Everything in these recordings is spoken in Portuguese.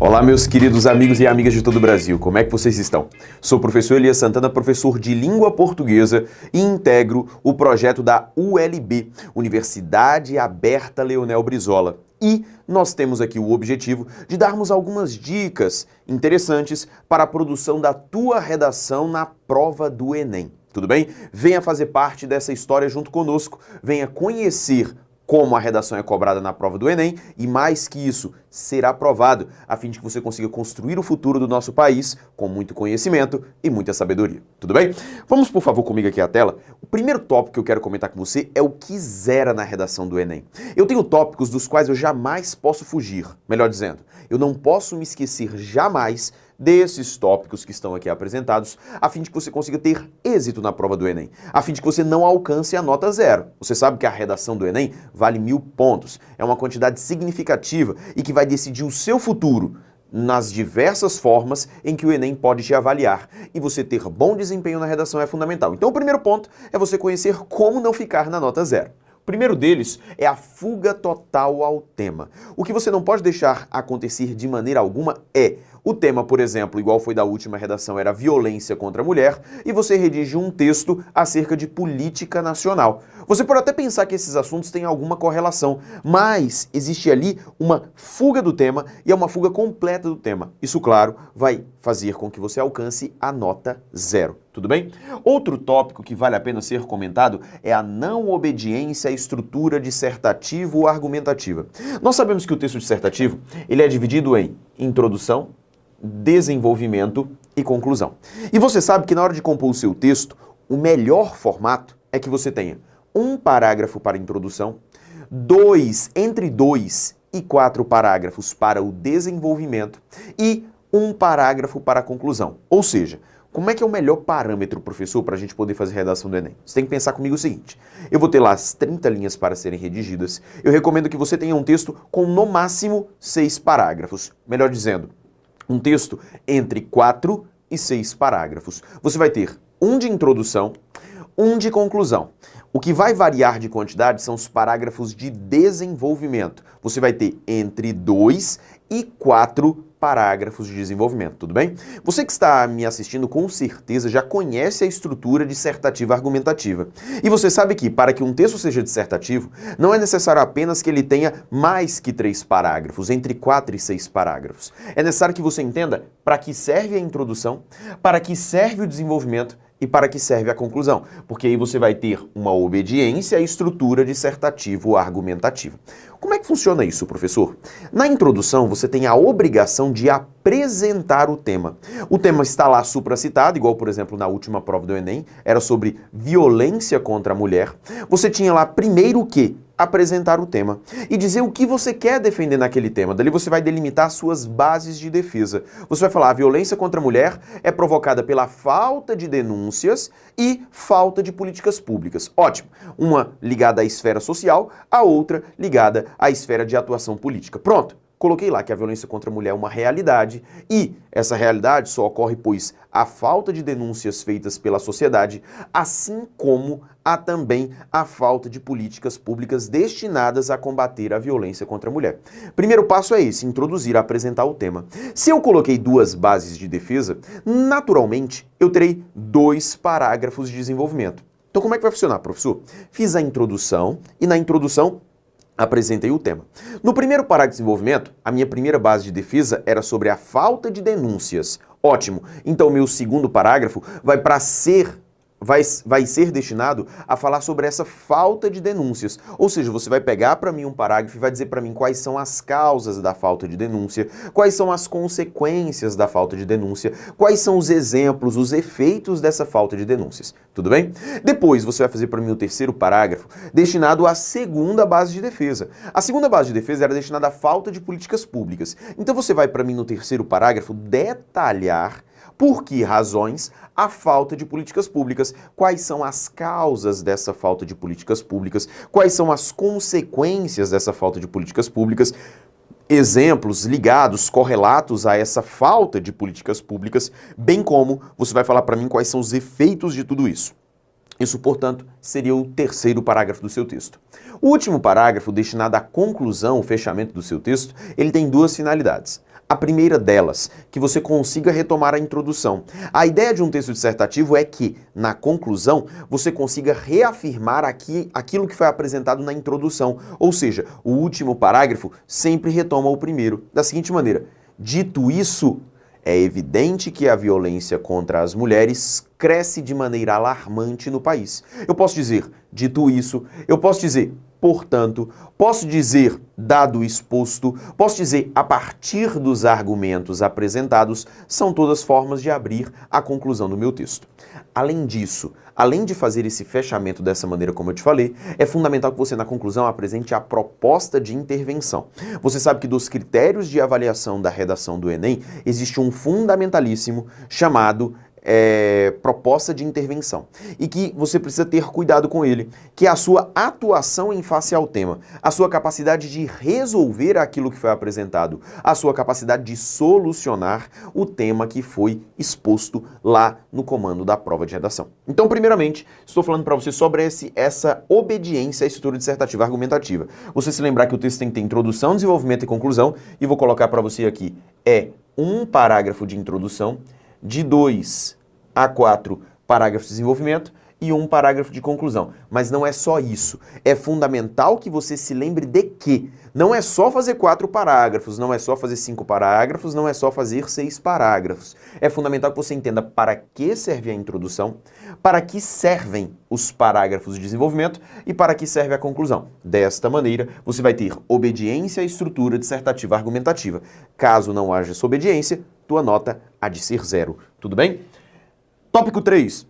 Olá, meus queridos amigos e amigas de todo o Brasil, como é que vocês estão? Sou o professor Elias Santana, professor de língua portuguesa e integro o projeto da ULB, Universidade Aberta Leonel Brizola. E nós temos aqui o objetivo de darmos algumas dicas interessantes para a produção da tua redação na prova do Enem. Tudo bem? Venha fazer parte dessa história junto conosco, venha conhecer como a redação é cobrada na prova do Enem e, mais que isso, será aprovado, a fim de que você consiga construir o futuro do nosso país com muito conhecimento e muita sabedoria. Tudo bem? Vamos, por favor, comigo aqui à tela. O primeiro tópico que eu quero comentar com você é o que zera na redação do Enem. Eu tenho tópicos dos quais eu jamais posso fugir. Melhor dizendo, eu não posso me esquecer jamais desses tópicos que estão aqui apresentados, a fim de que você consiga ter êxito na prova do Enem, a fim de que você não alcance a nota zero. Você sabe que a redação do Enem vale 1000 pontos, é uma quantidade significativa e que vai decidir o seu futuro nas diversas formas em que o Enem pode te avaliar. E você ter bom desempenho na redação é fundamental. Então o primeiro ponto é você conhecer como não ficar na nota zero. O primeiro deles é a fuga total ao tema. O que você não pode deixar acontecer de maneira alguma é o tema, por exemplo, igual foi da última redação, era violência contra a mulher, e você redige um texto acerca de política nacional. Você pode até pensar que esses assuntos têm alguma correlação, mas existe ali uma fuga do tema e é uma fuga completa do tema. Isso, claro, vai fazer com que você alcance a nota zero. Tudo bem? Outro tópico que vale a pena ser comentado é a não obediência à estrutura dissertativa ou argumentativa. Nós sabemos que o texto dissertativo ele é dividido em introdução, desenvolvimento e conclusão. E você sabe que na hora de compor o seu texto, o melhor formato é que você tenha um parágrafo para a introdução, entre 2 e 4 parágrafos para o desenvolvimento e um parágrafo para a conclusão. Ou seja, como é que é o melhor parâmetro, professor, para a gente poder fazer redação do Enem? Você tem que pensar comigo o seguinte, eu vou ter lá as 30 linhas para serem redigidas, eu recomendo que você tenha um texto com no máximo 6 parágrafos, melhor dizendo, um texto entre 4 e 6 parágrafos. Você vai ter um de introdução, um de conclusão. O que vai variar de quantidade são os parágrafos de desenvolvimento. Você vai ter entre 2 e 4 parágrafos de desenvolvimento, tudo bem? Você que está me assistindo com certeza já conhece a estrutura dissertativa argumentativa. E você sabe que para que um texto seja dissertativo, não é necessário apenas que ele tenha mais que 3 parágrafos, entre 4 e 6 parágrafos. É necessário que você entenda para que serve a introdução, para que serve o desenvolvimento e para que serve a conclusão, porque aí você vai ter uma obediência à estrutura dissertativa ou argumentativa. Como é que funciona isso, professor? Na introdução, você tem a obrigação de apresentar o tema. O tema está lá supracitado, igual, por exemplo, na última prova do Enem, era sobre violência contra a mulher. Você tinha lá primeiro o quê? Apresentar o tema e dizer o que você quer defender naquele tema. Dali você vai delimitar suas bases de defesa. Você vai falar, a violência contra a mulher é provocada pela falta de denúncias e falta de políticas públicas. Ótimo. Uma ligada à esfera social, a outra ligada à esfera de atuação política. Pronto. Coloquei lá que a violência contra a mulher é uma realidade e essa realidade só ocorre pois a falta de denúncias feitas pela sociedade, assim como há também a falta de políticas públicas destinadas a combater a violência contra a mulher. Primeiro passo é esse, introduzir, apresentar o tema. Se eu coloquei 2 bases de defesa, naturalmente eu terei 2 parágrafos de desenvolvimento. Então como é que vai funcionar, professor? Fiz a introdução e na introdução apresentei o tema. No primeiro parágrafo de desenvolvimento, a minha primeira base de defesa era sobre a falta de denúncias. Ótimo. Então, meu segundo parágrafo vai ser destinado a falar sobre essa falta de denúncias. Ou seja, você vai pegar para mim um parágrafo e vai dizer para mim quais são as causas da falta de denúncia, quais são as consequências da falta de denúncia, quais são os exemplos, os efeitos dessa falta de denúncias. Tudo bem? Depois você vai fazer para mim o terceiro parágrafo destinado à segunda base de defesa. A segunda base de defesa era destinada à falta de políticas públicas. Então você vai para mim no terceiro parágrafo detalhar por que razões a falta de políticas públicas, quais são as causas dessa falta de políticas públicas, quais são as consequências dessa falta de políticas públicas, exemplos ligados, correlatos a essa falta de políticas públicas, bem como você vai falar para mim quais são os efeitos de tudo isso. Isso, portanto, seria o terceiro parágrafo do seu texto. O último parágrafo, destinado à conclusão, o fechamento do seu texto, ele tem duas finalidades. A primeira delas, que você consiga retomar a introdução. A ideia de um texto dissertativo é que, na conclusão, você consiga reafirmar aquilo que foi apresentado na introdução. Ou seja, o último parágrafo sempre retoma o primeiro. Da seguinte maneira: dito isso, é evidente que a violência contra as mulheres cresce de maneira alarmante no país. Eu posso dizer, dito isso, eu posso dizer, portanto, posso dizer, dado o exposto, posso dizer, a partir dos argumentos apresentados, são todas formas de abrir a conclusão do meu texto. Além disso, além de fazer esse fechamento dessa maneira como eu te falei, é fundamental que você na conclusão apresente a proposta de intervenção. Você sabe que dos critérios de avaliação da redação do Enem, existe um fundamentalíssimo chamado proposta de intervenção, e que você precisa ter cuidado com ele, que é a sua atuação em face ao tema, a sua capacidade de resolver aquilo que foi apresentado, a sua capacidade de solucionar o tema que foi exposto lá no comando da prova de redação. Então, primeiramente, estou falando para você sobre essa obediência à estrutura dissertativa argumentativa. Você se lembrar que o texto tem que ter introdução, desenvolvimento e conclusão, e vou colocar para você aqui, um parágrafo de introdução, de 2 a 4 parágrafos de desenvolvimento e um parágrafo de conclusão. Mas não é só isso. É fundamental que você se lembre de que não é só fazer 4 parágrafos, não é só fazer 5 parágrafos, não é só fazer 6 parágrafos. É fundamental que você entenda para que serve a introdução, para que servem os parágrafos de desenvolvimento e para que serve a conclusão. Desta maneira, você vai ter obediência à estrutura dissertativa argumentativa. Caso não haja essa obediência, tua nota há de ser 0. Tudo bem? Tópico 3.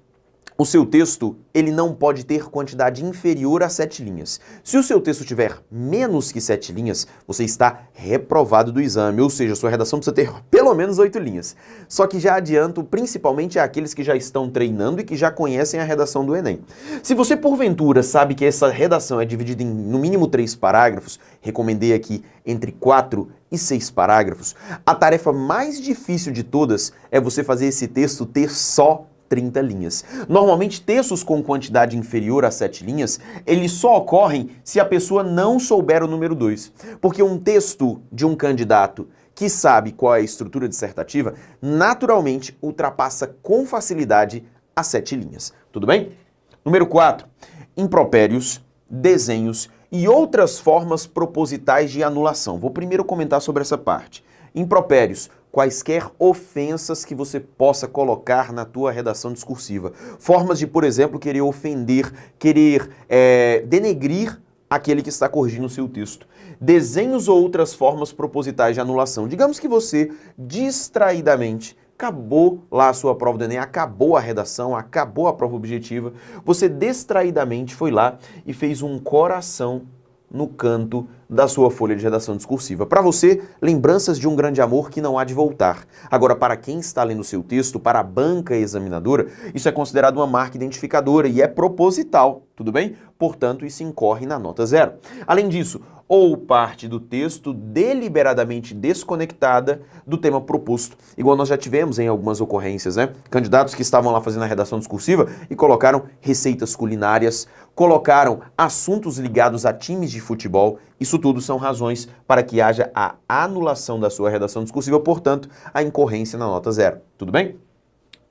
O seu texto, ele não pode ter quantidade inferior a 7 linhas. Se o seu texto tiver menos que 7 linhas, você está reprovado do exame, ou seja, sua redação precisa ter pelo menos 8 linhas. Só que já adianto, principalmente àqueles que já estão treinando e que já conhecem a redação do Enem. Se você, porventura, sabe que essa redação é dividida em, no mínimo, 3 parágrafos, recomendei aqui entre 4 e 6 parágrafos, a tarefa mais difícil de todas é você fazer esse texto ter só 30 linhas. Normalmente, textos com quantidade inferior a 7 linhas, eles só ocorrem se a pessoa não souber o número 2. Porque um texto de um candidato que sabe qual é a estrutura dissertativa, naturalmente ultrapassa com facilidade as 7 linhas. Tudo bem? Número 4. Impropérios, desenhos e outras formas propositais de anulação. Vou primeiro comentar sobre essa parte. Impropérios, quaisquer ofensas que você possa colocar na tua redação discursiva. Formas de, por exemplo, querer ofender, querer denegrir aquele que está corrigindo o seu texto. Desenhos ou outras formas propositais de anulação. Digamos que você, distraidamente, acabou lá a sua prova do Enem, acabou a redação, acabou a prova objetiva, você distraidamente foi lá e fez um coração no canto da sua folha de redação discursiva. Para você, lembranças de um grande amor que não há de voltar. Agora, para quem está lendo o seu texto, para a banca examinadora, isso é considerado uma marca identificadora e é proposital, tudo bem? Portanto, isso incorre na nota 0. Além disso, ou parte do texto deliberadamente desconectada do tema proposto. Igual nós já tivemos em algumas ocorrências, né? Candidatos que estavam lá fazendo a redação discursiva e colocaram receitas culinárias, colocaram assuntos ligados a times de futebol. Isso tudo são razões para que haja a anulação da sua redação discursiva, portanto, a incorrência na nota 0. Tudo bem?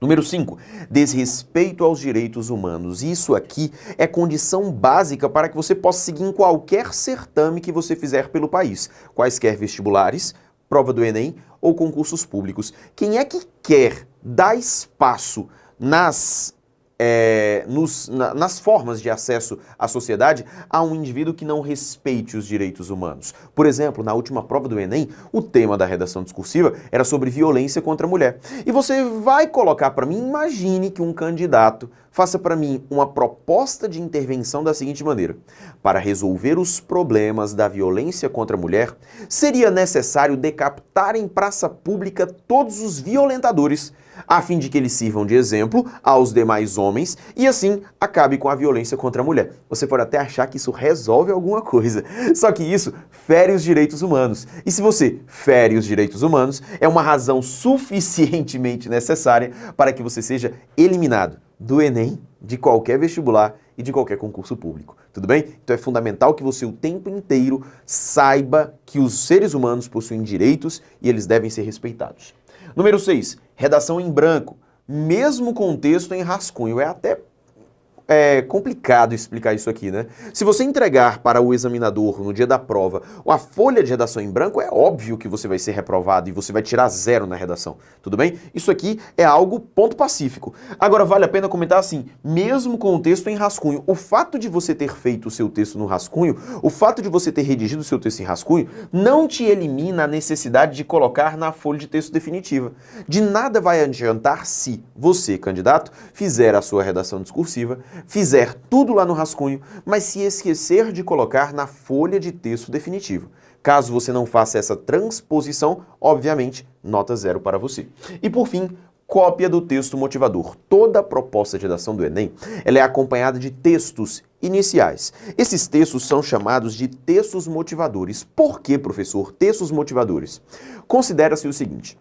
Número 5, desrespeito aos direitos humanos. Isso aqui é condição básica para que você possa seguir em qualquer certame que você fizer pelo país, quaisquer vestibulares, prova do Enem ou concursos públicos. Quem é que quer dar espaço nas formas de acesso à sociedade a um indivíduo que não respeite os direitos humanos? Por exemplo, na última prova do Enem, o tema da redação discursiva era sobre violência contra a mulher. E você vai colocar para mim, imagine que um candidato faça para mim uma proposta de intervenção da seguinte maneira: para resolver os problemas da violência contra a mulher, seria necessário decapitar em praça pública todos os violentadores, a fim de que eles sirvam de exemplo aos demais homens e assim acabe com a violência contra a mulher. Você pode até achar que isso resolve alguma coisa, só que isso fere os direitos humanos. E se você fere os direitos humanos, é uma razão suficientemente necessária para que você seja eliminado do Enem, de qualquer vestibular e de qualquer concurso público. Tudo bem? Então é fundamental que você o tempo inteiro saiba que os seres humanos possuem direitos e eles devem ser respeitados. Número 6, redação em branco, mesmo com texto em rascunho. É até complicado explicar isso aqui, né? Se você entregar para o examinador no dia da prova a folha de redação em branco, é óbvio que você vai ser reprovado e você vai tirar 0 na redação, tudo bem? Isso aqui é algo ponto pacífico. Agora, vale a pena comentar assim, mesmo com o texto em rascunho, o fato de você ter feito o seu texto no rascunho, o fato de você ter redigido o seu texto em rascunho, não te elimina a necessidade de colocar na folha de texto definitiva. De nada vai adiantar se você, candidato, fizer a sua redação discursiva, fizer tudo lá no rascunho, mas se esquecer de colocar na folha de texto definitivo. Caso você não faça essa transposição, obviamente, nota 0 para você. E por fim, cópia do texto motivador. Toda a proposta de redação do Enem, ela é acompanhada de textos iniciais. Esses textos são chamados de textos motivadores. Por que, professor, textos motivadores? Considera-se o seguinte,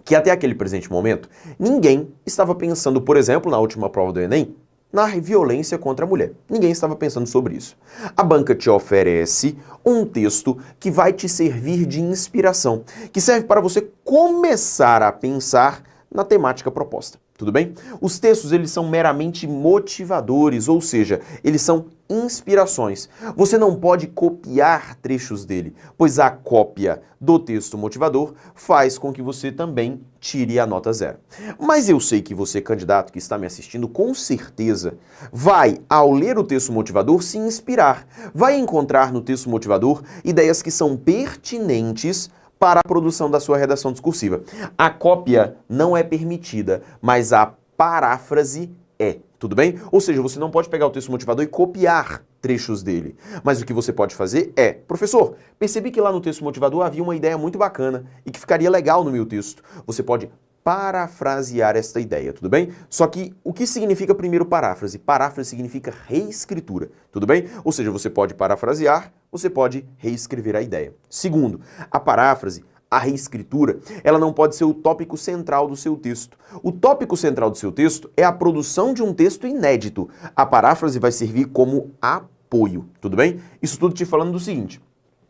que até aquele presente momento, ninguém estava pensando, por exemplo, na última prova do Enem, na violência contra a mulher. Ninguém estava pensando sobre isso. A banca te oferece um texto que vai te servir de inspiração, que serve para você começar a pensar na temática proposta. Tudo bem? Os textos, eles são meramente motivadores, ou seja, eles são inspirações. Você não pode copiar trechos dele, pois a cópia do texto motivador faz com que você também tire a nota 0. Mas eu sei que você, candidato que está me assistindo, com certeza vai, ao ler o texto motivador, se inspirar. Vai encontrar no texto motivador ideias que são pertinentes para a produção da sua redação discursiva. A cópia não é permitida, mas a paráfrase é. Tudo bem? Ou seja, você não pode pegar o texto motivador e copiar trechos dele. Mas o que você pode fazer é, professor, percebi que lá no texto motivador havia uma ideia muito bacana e que ficaria legal no meu texto. Você pode parafrasear esta ideia, tudo bem? Só que o que significa primeiro paráfrase? Paráfrase significa reescritura, tudo bem? Ou seja, você pode parafrasear, você pode reescrever a ideia. Segundo, a paráfrase, a reescritura, ela não pode ser o tópico central do seu texto. O tópico central do seu texto é a produção de um texto inédito. A paráfrase vai servir como apoio, tudo bem? Isso tudo te falando do seguinte: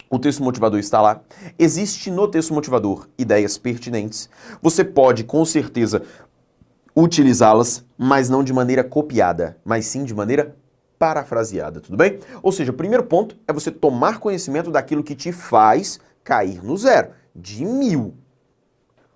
o texto motivador está lá, existe no texto motivador ideias pertinentes, você pode com certeza utilizá-las, mas não de maneira copiada, mas sim de maneira parafraseada, tudo bem? Ou seja, o primeiro ponto é você tomar conhecimento daquilo que te faz cair no 0, de 1000.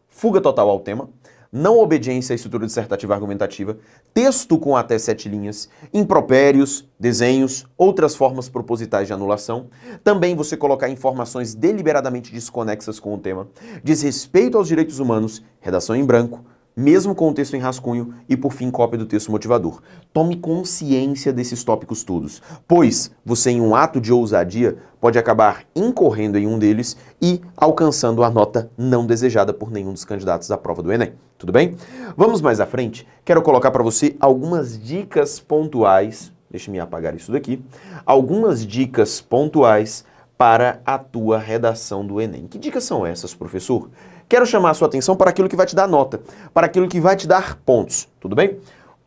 Fuga total ao tema, não obediência à estrutura dissertativa argumentativa, texto com até 7 linhas, impropérios, desenhos, outras formas propositais de anulação, também você colocar informações deliberadamente desconexas com o tema, desrespeito aos direitos humanos, redação em branco, mesmo com o texto em rascunho e, por fim, cópia do texto motivador. Tome consciência desses tópicos todos, pois você, em um ato de ousadia, pode acabar incorrendo em um deles e alcançando a nota não desejada por nenhum dos candidatos da prova do Enem. Tudo bem? Vamos mais à frente. Quero colocar para você algumas dicas pontuais, deixa-me apagar isso daqui, algumas dicas pontuais para a tua redação do Enem. Que dicas são essas, professor? Quero chamar a sua atenção para aquilo que vai te dar nota, para aquilo que vai te dar pontos, tudo bem?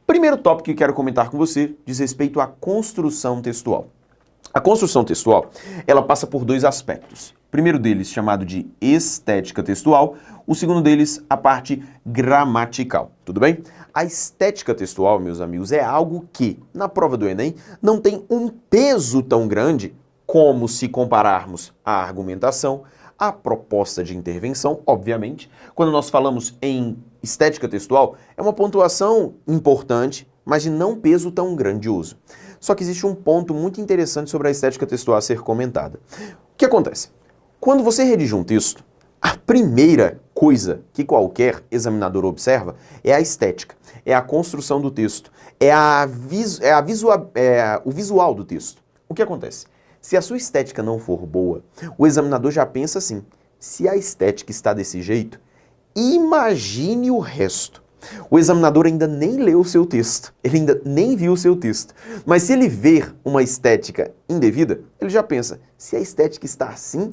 Primeiro tópico que quero comentar com você diz respeito à construção textual. A construção textual, ela passa por 2 aspectos. O primeiro deles, chamado de estética textual, o segundo deles, a parte gramatical, tudo bem? A estética textual, meus amigos, é algo que, na prova do Enem, não tem um peso tão grande como se compararmos a argumentação, a proposta de intervenção, obviamente. Quando nós falamos em estética textual, é uma pontuação importante, mas de não peso tão grandioso. Só que existe um ponto muito interessante sobre a estética textual a ser comentada. O que acontece? Quando você redige um texto, a primeira coisa que qualquer examinador observa é a estética, é a construção do texto, o visual do texto. O que acontece? Se a sua estética não for boa, o examinador já pensa assim: se a estética está desse jeito, imagine o resto. O examinador ainda nem leu o seu texto, ele ainda nem viu o seu texto. Mas se ele ver uma estética indevida, ele já pensa: se a estética está assim,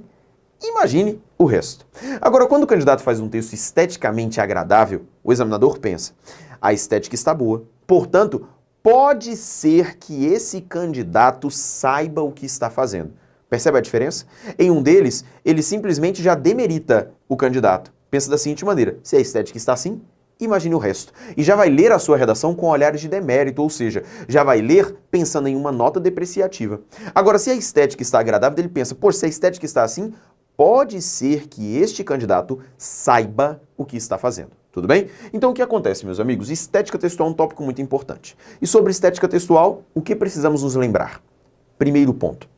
imagine o resto. Agora, quando o candidato faz um texto esteticamente agradável, o examinador pensa: a estética está boa, portanto, pode ser que esse candidato saiba o que está fazendo. Percebe a diferença? Em um deles, ele simplesmente já demerita o candidato. Pensa da seguinte maneira: se a estética está assim, imagine o resto. E já vai ler a sua redação com olhares de demérito, ou seja, já vai ler pensando em uma nota depreciativa. Agora, se a estética está agradável, ele pensa, poxa, se a estética está assim, pode ser que este candidato saiba o que está fazendo. Tudo bem? Então o que acontece, meus amigos? Estética textual é um tópico muito importante. E sobre estética textual, o que precisamos nos lembrar? Primeiro ponto.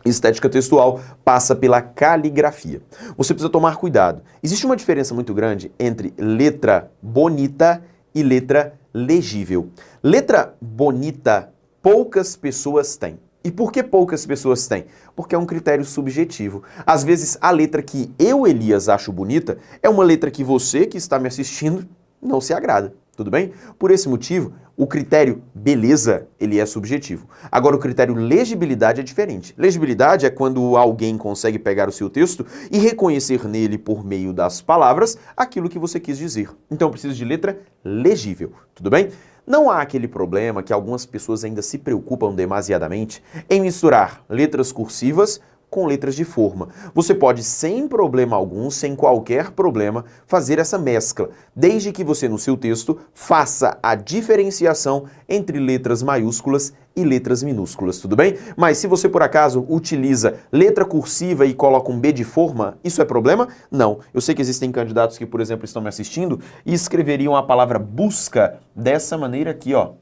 Estética textual passa pela caligrafia. Você precisa tomar cuidado. Existe uma diferença muito grande entre letra bonita e letra legível. Letra bonita, poucas pessoas têm. E por que poucas pessoas têm? Porque é um critério subjetivo. Às vezes, a letra que eu, Elias, acho bonita é uma letra que você, que está me assistindo, não se agrada. Tudo bem? Por esse motivo, o critério beleza, ele é subjetivo. Agora, o critério legibilidade é diferente. Legibilidade é quando alguém consegue pegar o seu texto e reconhecer nele, por meio das palavras, aquilo que você quis dizer. Então, eu preciso de letra legível. Tudo bem? Não há aquele problema que algumas pessoas ainda se preocupam demasiadamente em misturar letras cursivas com letras de forma. Você pode, sem problema algum, sem qualquer problema, fazer essa mescla, desde que você, no seu texto, faça a diferenciação entre letras maiúsculas e letras minúsculas, tudo bem? Mas se você, por acaso, utiliza letra cursiva e coloca um B de forma, isso é problema? Não. Eu sei que existem candidatos que, por exemplo, estão me assistindo e escreveriam a palavra busca dessa maneira aqui, ó.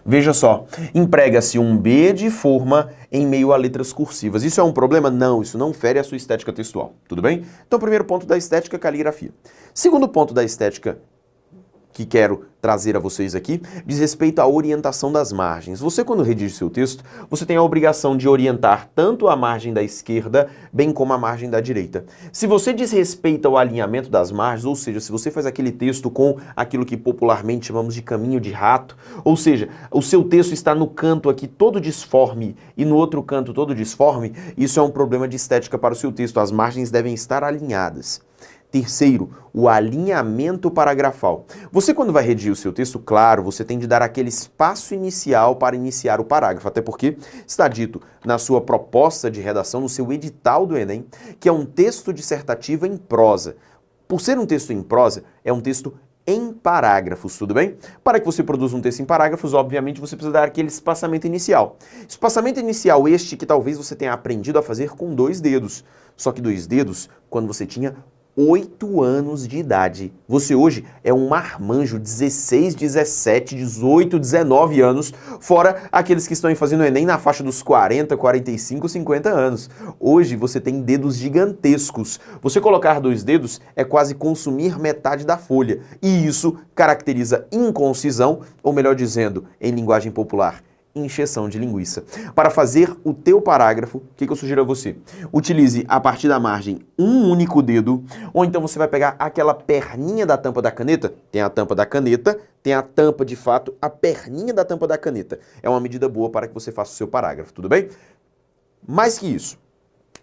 Veja só, emprega-se um B de forma em meio a letras cursivas. Isso é um problema? Não, isso não fere a sua estética textual, tudo bem? Então, primeiro ponto da estética, caligrafia. Segundo ponto da estética que quero trazer a vocês aqui, diz respeito à orientação das margens. Você, quando redige seu texto, você tem a obrigação de orientar tanto a margem da esquerda, bem como a margem da direita. Se você desrespeita o alinhamento das margens, ou seja, se você faz aquele texto com aquilo que popularmente chamamos de caminho de rato, ou seja, o seu texto está no canto aqui todo disforme e no outro canto todo disforme, isso é um problema de estética para o seu texto. As margens devem estar alinhadas. Terceiro, o alinhamento paragrafal. Você, quando vai redigir o seu texto, claro, você tem de dar aquele espaço inicial para iniciar o parágrafo, até porque está dito na sua proposta de redação, no seu edital do Enem, que é um texto dissertativo em prosa. Por ser um texto em prosa, é um texto em parágrafos, tudo bem? Para que você produza um texto em parágrafos, obviamente, você precisa dar aquele espaçamento inicial. Espaçamento inicial este que talvez você tenha aprendido a fazer com 2 dedos. Só que 2 dedos, quando você tinha 8 anos de idade. Você hoje é um marmanjo, 16, 17, 18, 19 anos, fora aqueles que estão fazendo o Enem na faixa dos 40, 45, 50 anos. Hoje você tem dedos gigantescos. Você colocar 2 dedos é quase consumir metade da folha. E isso caracteriza inconcisão, ou melhor dizendo, em linguagem popular, encheção de linguiça. Para fazer o teu parágrafo, o que eu sugiro a você? Utilize a partir da margem um único dedo, ou então você vai pegar aquela perninha da tampa da caneta, tem a tampa da caneta, tem a tampa de fato, a perninha da tampa da caneta. É uma medida boa para que você faça o seu parágrafo, tudo bem? Mais que isso,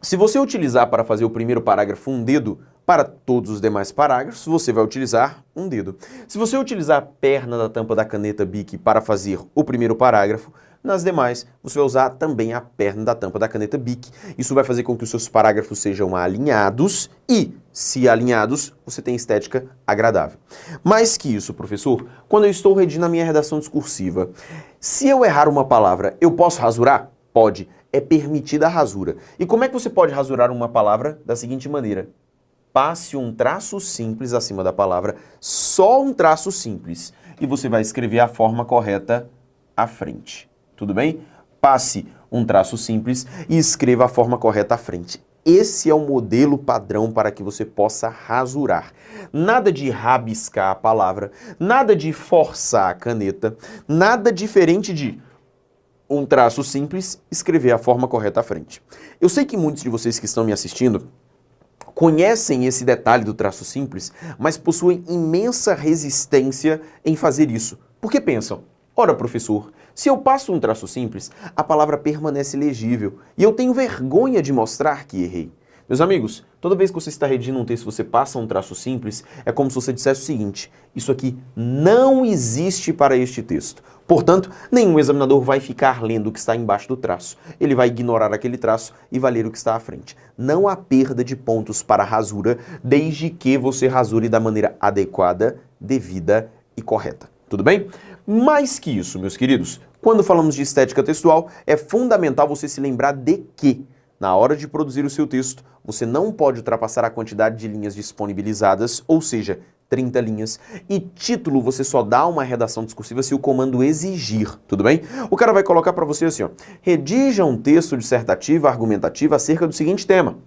se você utilizar para fazer o primeiro parágrafo um dedo, para todos os demais parágrafos, você vai utilizar um dedo. Se você utilizar a perna da tampa da caneta Bic para fazer o primeiro parágrafo, nas demais, você vai usar também a perna da tampa da caneta Bic. Isso vai fazer com que os seus parágrafos sejam alinhados e, se alinhados, você tem estética agradável. Mais que isso, professor, quando eu estou redigindo a minha redação discursiva, se eu errar uma palavra, eu posso rasurar? Pode. É permitida a rasura. E como é que você pode rasurar uma palavra? Da seguinte maneira: passe um traço simples acima da palavra, só um traço simples, e você vai escrever a forma correta à frente. Tudo bem? Passe um traço simples e escreva a forma correta à frente. Esse é o modelo padrão para que você possa rasurar. Nada de rabiscar a palavra, nada de forçar a caneta, nada diferente de um traço simples, escrever a forma correta à frente. Eu sei que muitos de vocês que estão me assistindo conhecem esse detalhe do traço simples, mas possuem imensa resistência em fazer isso. Porque pensam, ora professor, se eu passo um traço simples, a palavra permanece legível e eu tenho vergonha de mostrar que errei. Meus amigos, toda vez que você está redigindo um texto, você passa um traço simples, é como se você dissesse o seguinte: isso aqui não existe para este texto. Portanto, nenhum examinador vai ficar lendo o que está embaixo do traço. Ele vai ignorar aquele traço e vai ler o que está à frente. Não há perda de pontos para rasura, desde que você rasure da maneira adequada, devida e correta. Tudo bem? Mais que isso, meus queridos, quando falamos de estética textual, é fundamental você se lembrar de que, na hora de produzir o seu texto, você não pode ultrapassar a quantidade de linhas disponibilizadas, ou seja, 30 linhas, e título você só dá uma redação discursiva se o comando exigir, tudo bem? O cara vai colocar para você assim, ó: redija um texto dissertativo, argumentativo acerca do seguinte tema.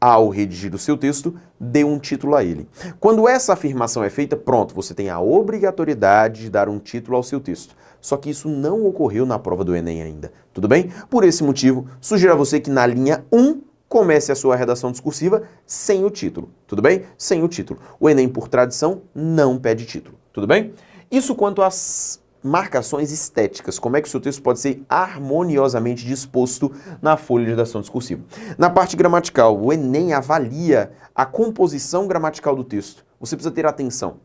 Ao redigir o seu texto, dê um título a ele. Quando essa afirmação é feita, pronto, você tem a obrigatoriedade de dar um título ao seu texto. Só que isso não ocorreu na prova do Enem ainda, tudo bem? Por esse motivo, sugiro a você que na linha 1, comece a sua redação discursiva sem o título, tudo bem? Sem o título. O Enem, por tradição, não pede título, tudo bem? Isso quanto às marcações estéticas, como é que o seu texto pode ser harmoniosamente disposto na folha de redação discursiva. Na parte gramatical, o Enem avalia a composição gramatical do texto. Você precisa ter atenção.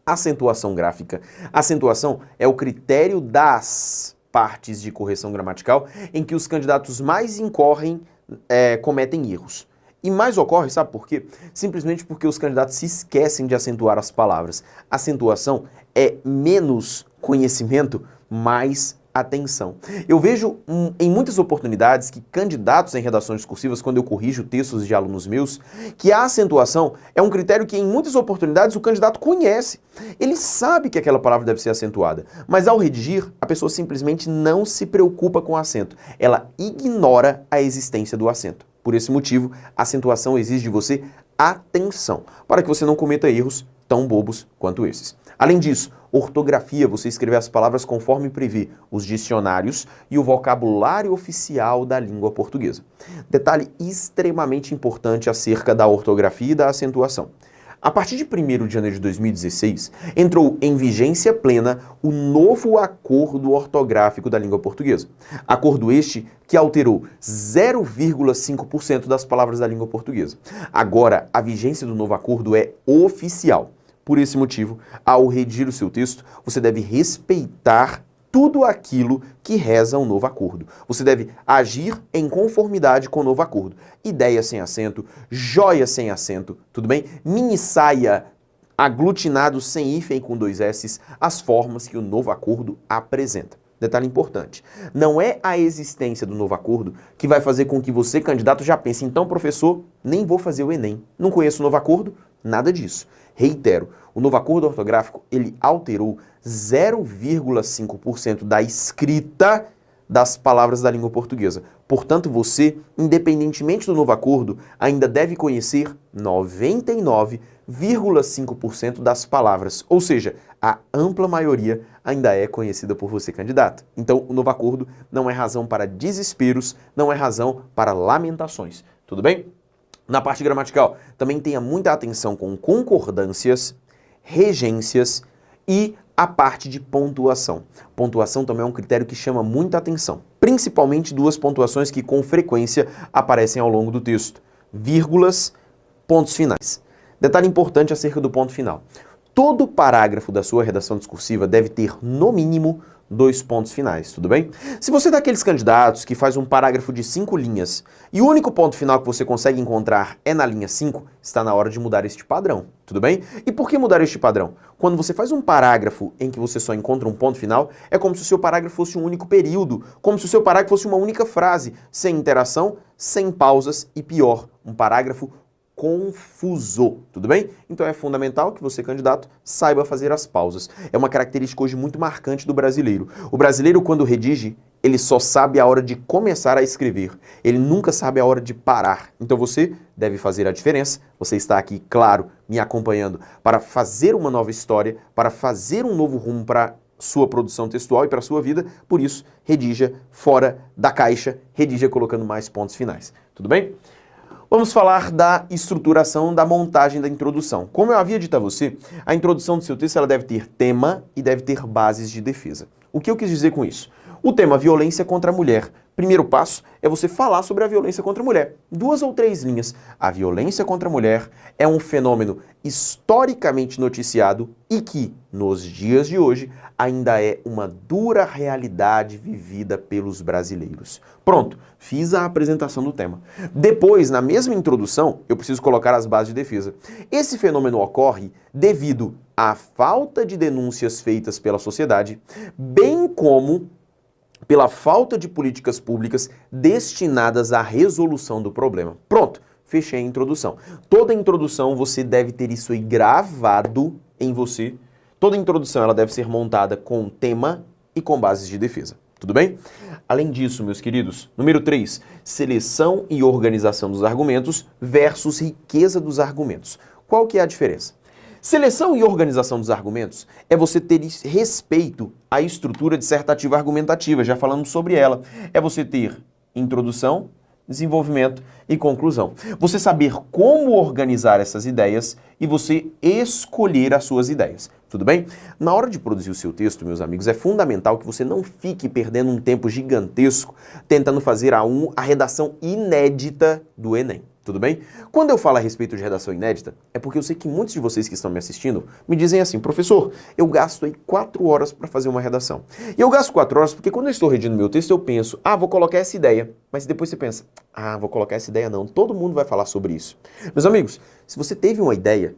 Acentuação gráfica. Acentuação é o critério das partes de correção gramatical em que os candidatos mais incorrem, cometem erros. E mais ocorre, sabe por quê? Simplesmente porque os candidatos se esquecem de acentuar as palavras. Acentuação é menos conhecimento, mais atenção. Eu vejo em muitas oportunidades que candidatos em redações discursivas, quando eu corrijo textos de alunos meus, que a acentuação é um critério que em muitas oportunidades o candidato conhece. Ele sabe que aquela palavra deve ser acentuada, mas ao redigir, a pessoa simplesmente não se preocupa com o acento. Ela ignora a existência do acento. Por esse motivo, a acentuação exige de você atenção, para que você não cometa erros tão bobos quanto esses. Além disso, ortografia, você escrever as palavras conforme prevê os dicionários e o vocabulário oficial da língua portuguesa. Detalhe extremamente importante acerca da ortografia e da acentuação. A partir de 1º de janeiro de 2016, entrou em vigência plena o novo acordo ortográfico da língua portuguesa. Acordo este que alterou 0,5% das palavras da língua portuguesa. Agora, a vigência do novo acordo é oficial. Por esse motivo, ao redigir o seu texto, você deve respeitar tudo aquilo que reza o novo acordo. Você deve agir em conformidade com o novo acordo. Ideia sem acento, joia sem acento, tudo bem? Mini saia, aglutinado sem hífen com 2 S's, as formas que o novo acordo apresenta. Detalhe importante, não é a existência do novo acordo que vai fazer com que você, candidato, já pense: então, professor, nem vou fazer o Enem. Não conheço o novo acordo? Nada disso. Reitero, o novo acordo ortográfico, ele alterou 0,5% da escrita das palavras da língua portuguesa. Portanto, você, independentemente do novo acordo, ainda deve conhecer 99,5% das palavras, ou seja, a ampla maioria ainda é conhecida por você, candidato. Então, o novo acordo não é razão para desesperos, não é razão para lamentações. Tudo bem? Na parte gramatical, também tenha muita atenção com concordâncias, regências e a parte de pontuação. Pontuação também é um critério que chama muita atenção, principalmente 2 pontuações que com frequência aparecem ao longo do texto: vírgulas, pontos finais. Detalhe importante acerca do ponto final. Todo parágrafo da sua redação discursiva deve ter, no mínimo, 2 pontos finais, tudo bem? Se você é daqueles candidatos que faz um parágrafo de 5 linhas e o único ponto final que você consegue encontrar é na linha 5, está na hora de mudar este padrão, tudo bem? E por que mudar este padrão? Quando você faz um parágrafo em que você só encontra um ponto final, é como se o seu parágrafo fosse um único período, como se o seu parágrafo fosse uma única frase, sem interação, sem pausas e, pior, um parágrafo confuso, tudo bem? Então é fundamental que você, candidato, saiba fazer as pausas. É uma característica hoje muito marcante do brasileiro. O brasileiro, quando redige, ele só sabe a hora de começar a escrever. Ele nunca sabe a hora de parar. Então você deve fazer a diferença. Você está aqui, claro, me acompanhando para fazer uma nova história, para fazer um novo rumo para sua produção textual e para a sua vida. Por isso, redija fora da caixa, redija colocando mais pontos finais. Tudo bem? Vamos falar da estruturação, da montagem da introdução. Como eu havia dito a você, a introdução do seu texto ela deve ter tema e deve ter bases de defesa. O que eu quis dizer com isso? O tema violência contra a mulher. Primeiro passo é você falar sobre a violência contra a mulher. 2 ou 3 linhas. A violência contra a mulher é um fenômeno historicamente noticiado e que, nos dias de hoje, ainda é uma dura realidade vivida pelos brasileiros. Pronto, fiz a apresentação do tema. Depois, na mesma introdução, eu preciso colocar as bases de defesa. Esse fenômeno ocorre devido à falta de denúncias feitas pela sociedade, bem como pela falta de políticas públicas destinadas à resolução do problema. Pronto, fechei a introdução. Toda introdução você deve ter isso aí gravado em você. Toda introdução ela deve ser montada com tema e com bases de defesa. Tudo bem? Além disso, meus queridos, número 3, seleção e organização dos argumentos versus riqueza dos argumentos. Qual que é a diferença? Seleção e organização dos argumentos é você ter respeito à estrutura dissertativa argumentativa, já falamos sobre ela. É você ter introdução, desenvolvimento e conclusão. Você saber como organizar essas ideias e você escolher as suas ideias. Tudo bem? Na hora de produzir o seu texto, meus amigos, é fundamental que você não fique perdendo um tempo gigantesco tentando fazer a redação inédita do Enem. Tudo bem? Quando eu falo a respeito de redação inédita, é porque eu sei que muitos de vocês que estão me assistindo me dizem assim, professor, eu gasto aí 4 horas para fazer uma redação. E eu gasto 4 horas porque quando eu estou redigindo meu texto, eu penso, vou colocar essa ideia. Mas depois você pensa, vou colocar essa ideia não, todo mundo vai falar sobre isso. Meus amigos, se você teve uma ideia,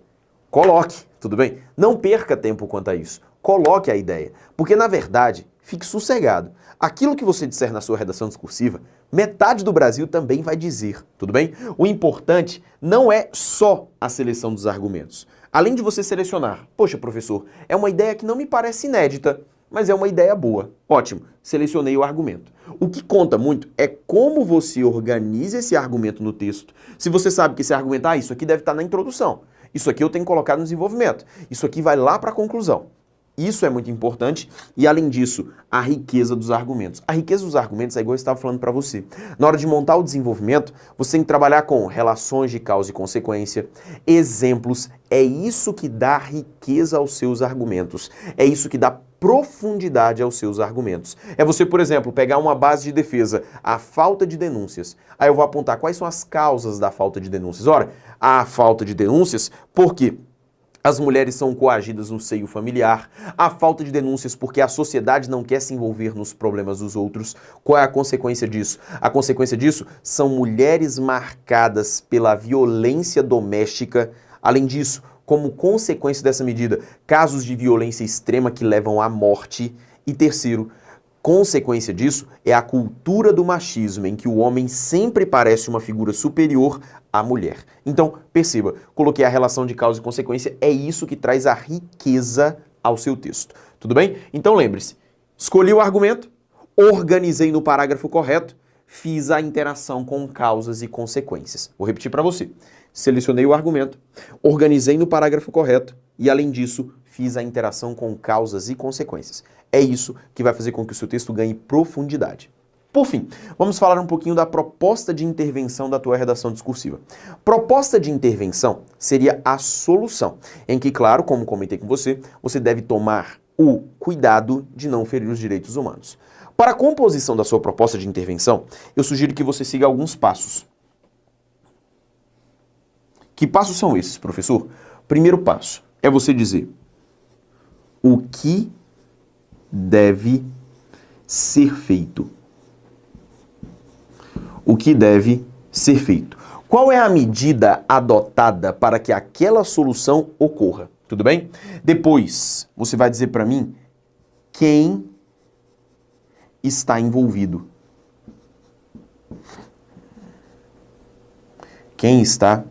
coloque, tudo bem? Não perca tempo quanto a isso. Coloque a ideia, porque na verdade, fique sossegado. Aquilo que você disser na sua redação discursiva, metade do Brasil também vai dizer, tudo bem? O importante não é só a seleção dos argumentos. Além de você selecionar, poxa, professor, é uma ideia que não me parece inédita, mas é uma ideia boa. Ótimo, selecionei o argumento. O que conta muito é como você organiza esse argumento no texto. Se você sabe que esse argumento, isso aqui deve estar na introdução, isso aqui eu tenho que colocar no desenvolvimento, isso aqui vai lá para a conclusão. Isso é muito importante e, além disso, a riqueza dos argumentos. A riqueza dos argumentos é igual eu estava falando para você. Na hora de montar o desenvolvimento, você tem que trabalhar com relações de causa e consequência, exemplos. É isso que dá riqueza aos seus argumentos. É isso que dá profundidade aos seus argumentos. É você, por exemplo, pegar uma base de defesa, a falta de denúncias. Aí eu vou apontar quais são as causas da falta de denúncias. Ora, a falta de denúncias, por quê? As mulheres são coagidas no seio familiar, a falta de denúncias porque a sociedade não quer se envolver nos problemas dos outros. Qual é a consequência disso? A consequência disso são mulheres marcadas pela violência doméstica. Além disso, como consequência dessa medida, casos de violência extrema que levam à morte. E terceiro, consequência disso é a cultura do machismo, em que o homem sempre parece uma figura superior à mulher. Então, perceba, coloquei a relação de causa e consequência, é isso que traz a riqueza ao seu texto. Tudo bem? Então lembre-se, escolhi o argumento, organizei no parágrafo correto, fiz a interação com causas e consequências. Vou repetir para você. Selecionei o argumento, organizei no parágrafo correto e, além disso, fiz a interação com causas e consequências. É isso que vai fazer com que o seu texto ganhe profundidade. Por fim, vamos falar um pouquinho da proposta de intervenção da tua redação discursiva. Proposta de intervenção seria a solução, em que, claro, como comentei com você, você deve tomar o cuidado de não ferir os direitos humanos. Para a composição da sua proposta de intervenção, eu sugiro que você siga alguns passos. Que passos são esses, professor? Primeiro passo é você dizer o que deve ser feito. O que deve ser feito. Qual é a medida adotada para que aquela solução ocorra? Tudo bem? Depois, você vai dizer para mim quem está envolvido. Quem está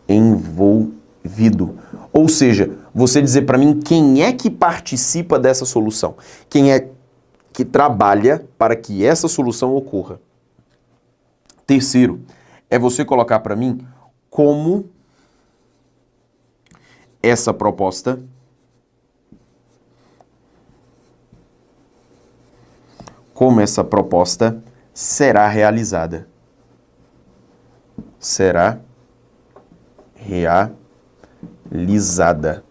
envolvido. Ou seja, você dizer para mim quem é que participa dessa solução. Quem é que trabalha para que essa solução ocorra. Terceiro, é você colocar para mim como essa proposta será realizada. Será realizada.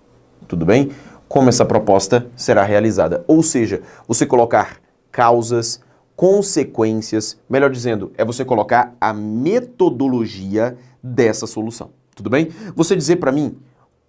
Tudo bem? Como essa proposta será realizada. Ou seja, você colocar causas, consequências, melhor dizendo, é você colocar a metodologia dessa solução. Tudo bem? Você dizer para mim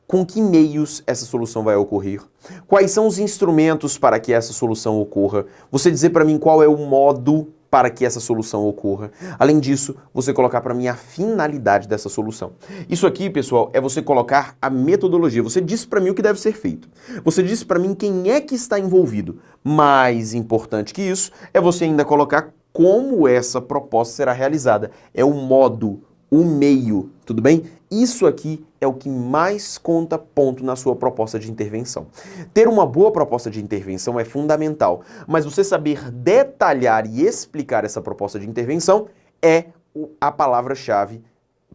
com que meios essa solução vai ocorrer, quais são os instrumentos para que essa solução ocorra, você dizer para mim qual é o modo para que essa solução ocorra. Além disso, você colocar para mim a finalidade dessa solução. Isso aqui, pessoal, é você colocar a metodologia. Você disse para mim o que deve ser feito. Você disse para mim quem é que está envolvido. Mais importante que isso, é você ainda colocar como essa proposta será realizada. É o modo, o meio, tudo bem? Isso aqui é o que mais conta ponto na sua proposta de intervenção. Ter uma boa proposta de intervenção é fundamental, mas você saber detalhar e explicar essa proposta de intervenção é a palavra-chave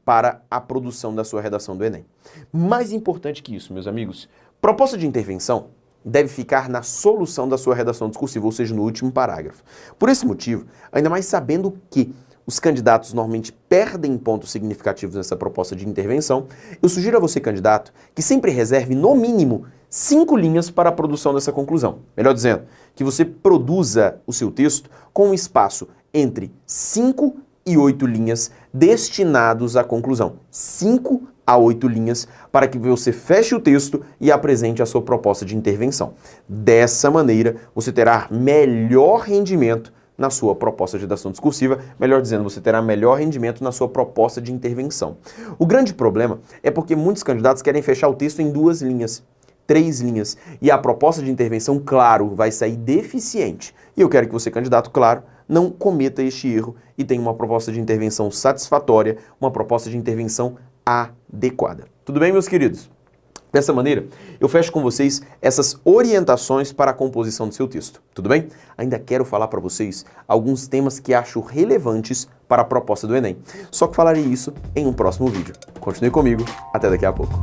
para a produção da sua redação do Enem. Mais importante que isso, meus amigos, proposta de intervenção deve ficar na solução da sua redação discursiva, ou seja, no último parágrafo. Por esse motivo, ainda mais sabendo que os candidatos normalmente perdem pontos significativos nessa proposta de intervenção, eu sugiro a você, candidato, que sempre reserve, no mínimo, 5 linhas para a produção dessa conclusão. Melhor dizendo, que você produza o seu texto com um espaço entre 5 e 8 linhas destinados à conclusão. 5 a 8 linhas para que você feche o texto e apresente a sua proposta de intervenção. Dessa maneira, você terá melhor rendimento na sua proposta de redação discursiva, melhor dizendo, você terá melhor rendimento na sua proposta de intervenção. O grande problema é porque muitos candidatos querem fechar o texto em 2 linhas, 3 linhas, e a proposta de intervenção, claro, vai sair deficiente. E eu quero que você, candidato, claro, não cometa este erro e tenha uma proposta de intervenção satisfatória, uma proposta de intervenção adequada. Tudo bem, meus queridos? Dessa maneira, eu fecho com vocês essas orientações para a composição do seu texto, tudo bem? Ainda quero falar para vocês alguns temas que acho relevantes para a proposta do Enem. Só que falarei isso em um próximo vídeo. Continue comigo, até daqui a pouco.